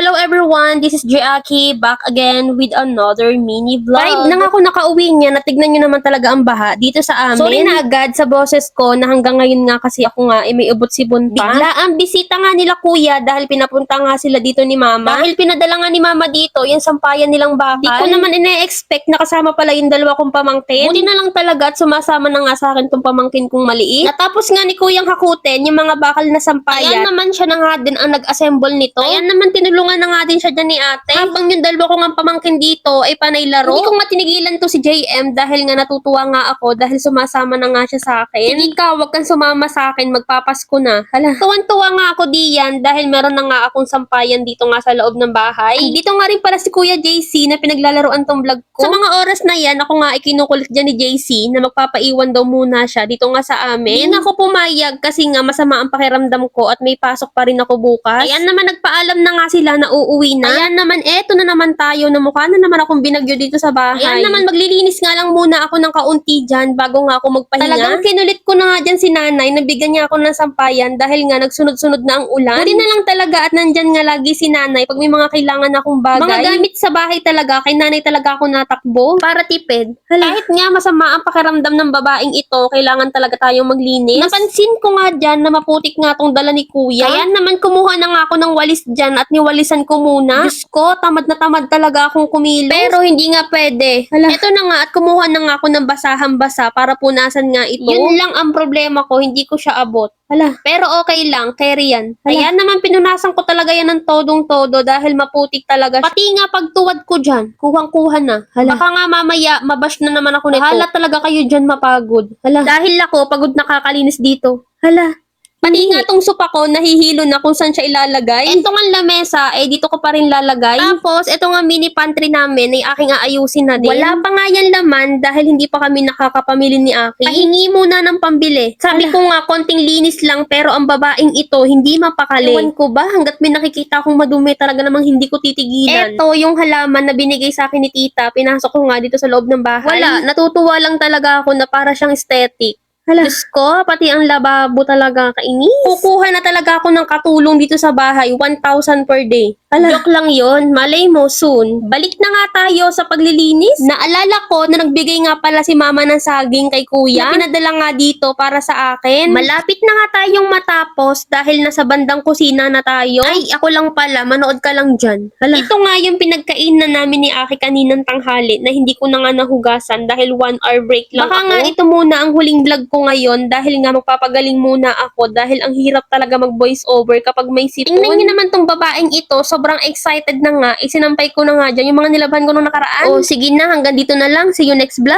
Hello everyone, this is Jiaki back again with another mini vlog. 5 na nga ako nakauwi niya, natignan nyo naman talaga ang baha dito sa amin. Sorry na agad sa boses ko na hanggang ngayon nga kasi ako nga may ubot sibon pa. Bigla ang bisita nga nila kuya dahil pinapunta nga sila dito ni mama. Dahil pinadala nga ni mama dito, yung sampayan nilang bakal. Di ko naman ine-expect na kasama pala yung dalawa kong pamangkin. Buti na lang talaga at sumasama na nga sa akin tong pamangkin kong maliit. Natapos nga ni kuyang hakutin yung mga bakal na sampayan. Ayan naman siya na nga din ang nag-assemble nito. Ayan naman tinulungan na nga din siya dyan ni ate. Habang yung dalawa ko nga pamangkin dito ay panay laro. Hindi ko nga tinigilan to si JM dahil nga natutuwa nga ako dahil sumasama na nga siya sa akin. Sige ka, wag kang sumama sa akin, magpapasko na. Hala, tuwan-tuwa nga ako diyan dahil meron na nga akong sampayan dito nga sa loob ng bahay. Dito nga rin pala si Kuya JC na pinaglalaroan tong vlog ko. Sa mga oras na yan, ako nga ikinukulit dyan ni JC na magpapaiwan daw muna siya dito nga sa amin. Hindi na ako pumayag kasi nga masama ang pakiramdam ko at may pasok pa rin ako bukas. Ayan naman, nagpaalam na nga sila na uuwi na. Ayan naman, eto na naman tayo na mukha na naman akong binagyo dito sa bahay. Ayan naman, maglilinis nga lang muna ako ng kaunti dyan bago nga ako magpahinga. Talagang kinulit ko na nga dyan si nanay, nabigyan niya ako ng sampayan dahil nga nagsunod-sunod na ang ulan. Buti na lang talaga at nandyan nga lagi si nanay pag may mga kailangan akong bagay. Mga gamit sa bahay talaga, kay nanay talaga ako natakbo para tipid. Kahit nga masama ang pakiramdam ng babaeng ito, kailangan talaga tayong maglinis. Napansin ko nga dyan na maputik nga tong dala ni kuya. Ayan naman, kumuha na nga ako ng walis dyan at niwalisan ko muna. Diyos ko, tamad na tamad talaga akong kumilos. Pero hindi nga pwede. Ito na nga at kumuha na nga ako ng basahang-basa para punasan nga ito. Yun lang ang problema ko, hindi ko siya abot. Pero okay lang, carry yan. Ayan naman, pinunasan ko talaga yan ng todong-todo dahil maputik talaga siya. Pati nga pagtuwad ko dyan, kuhang-kuha na. Baka nga mamaya, mabash na naman ako nito. Hala talaga kayo dyan mapagod. Dahil ako, pagod na kakalinis dito. Pati nga tong sopa ko, nahihilo na kung saan siya ilalagay. Ito nga lamesa, dito ko pa rin lalagay. Tapos, ito nga mini pantry namin, ay aking aayusin na din. Wala pa nga yan laman dahil hindi pa kami nakakapamili ni Aki. Pahingi muna ng pambili. Sabi ko nga, konting linis lang, pero ang babaeng ito, hindi mapakali. Ewan ko ba, hanggat may nakikita akong madumi, talaga namang hindi ko titigilan. Ito, yung halaman na binigay sa akin ni tita, pinasok ko nga dito sa loob ng bahay. Wala, natutuwa lang talaga ako na para siyang aesthetic. Diyos ko, pati ang lababo talaga kainis. Kukuha na talaga ako ng katulong dito sa bahay, 1,000 per day. Joke lang yon, malay mo soon. Balik na nga tayo sa paglilinis. Naalala ko na nagbigay nga pala si mama ng saging kay kuya. Na pinadala nga dito para sa akin. Malapit na nga tayong matapos dahil nasa bandang kusina na tayo. Ay, ako lang pala, manood ka lang dyan. Ito nga yung pinagkainan namin ni Aki kaninang tanghali na hindi ko na nga nahugasan dahil 1 hour break lang ako. Baka nga ito muna ang huling vlog ko ngayon dahil nga magpapagaling muna ako dahil ang hirap talaga mag voice over kapag may sipon. Tingnan niyo naman tong babaeng ito, sobrang excited na nga, isinampay ko na nga dyan yung mga nilabhan ko nung nakaraan. O sige na, hanggang dito na lang, see you next vlog.